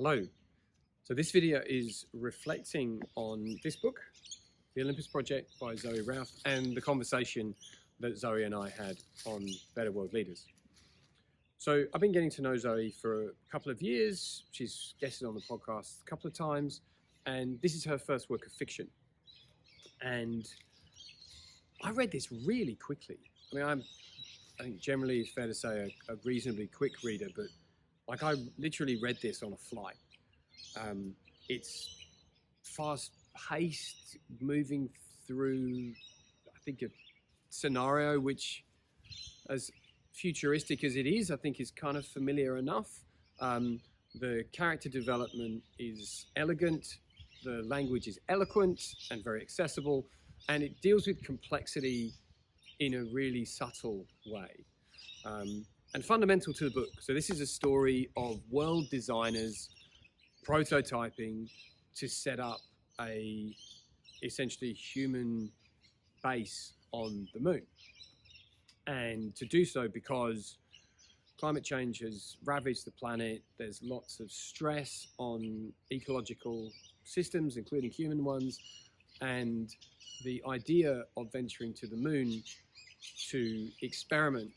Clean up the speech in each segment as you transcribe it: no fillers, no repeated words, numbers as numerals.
Hello. So this video is reflecting on this book, The Olympus Project by Zoe Routh, and the conversation that Zoe and I had on Better World Leaders. So I've been getting to know Zoe for a couple of years. She's guested on the podcast a couple of times, and this is her first work of fiction. And I read this really quickly. I mean, I think generally it's fair to say a reasonably quick reader, but like I literally read this on a flight. It's fast-paced, moving through, I think, a scenario which, as futuristic as it is, I think is kind of familiar enough. The character development is elegant, the language is eloquent and very accessible, and it deals with complexity in a really subtle way. And fundamental to the book. So this is a story of world designers prototyping to set up a essentially human base on the moon. And to do so because climate change has ravaged the planet. There's lots of stress on ecological systems, including human ones. And the idea of venturing to the moon to experiment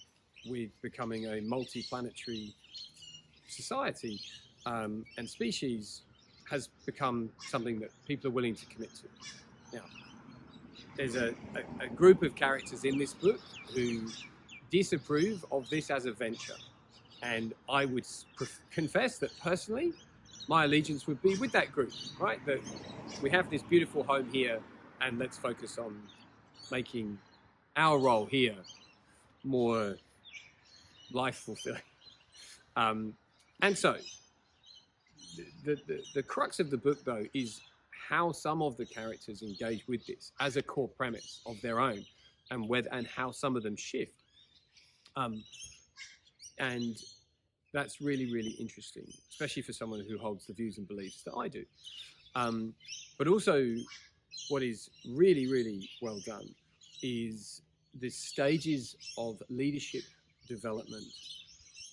with becoming a multi-planetary society and species has become something that people are willing to commit to. Now, there's a group of characters in this book who disapprove of this as a venture. And I would confess that personally, my allegiance would be with that group, right? That we have this beautiful home here and let's focus on making our role here more life-fulfilling. And so, the crux of the book, though, is how some of the characters engage with this as a core premise of their own, and how some of them shift. And that's really, really interesting, especially for someone who holds the views and beliefs that I do. But also, what is really, really well done is the stages of leadership development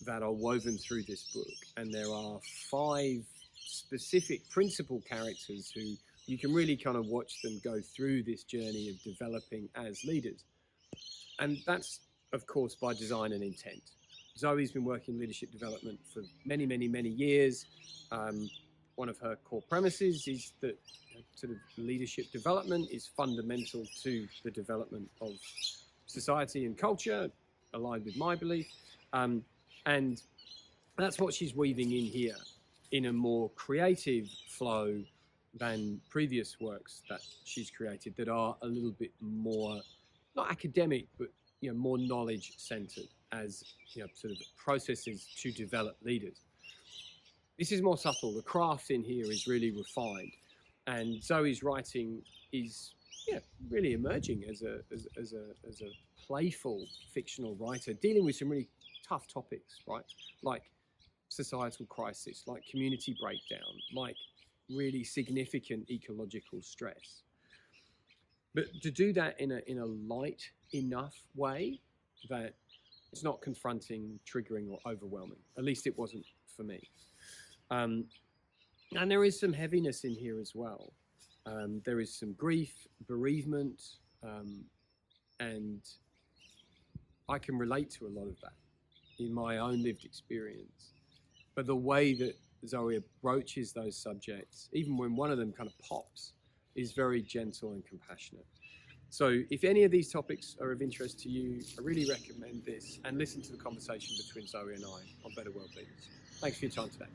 that are woven through this book. And there are 5 specific principal characters who you can really kind of watch them go through this journey of developing as leaders. And that's, of course, by design and intent. Zoe's been working in leadership development for many, many, many years. One of her core premises is that sort of leadership development is fundamental to the development of society and culture, aligned with my belief. And that's what she's weaving in here in a more creative flow than previous works that she's created that are a little bit more, not academic, but more knowledge centered as sort of processes to develop leaders. This is more subtle. The craft in here is really refined, and Zoe's writing is really emerging as a playful fictional writer, dealing with some really tough topics, right? Like societal crisis, like community breakdown, like really significant ecological stress. But to do that in a light enough way that it's not confronting, triggering, or overwhelming. At least it wasn't for me. And there is some heaviness in here as well. There is some grief, bereavement, and I can relate to a lot of that in my own lived experience. But the way that Zoe approaches those subjects, even when one of them kind of pops, is very gentle and compassionate. So if any of these topics are of interest to you, I really recommend this, and listen to the conversation between Zoe and I on Better World Leaders. Thanks for your time today.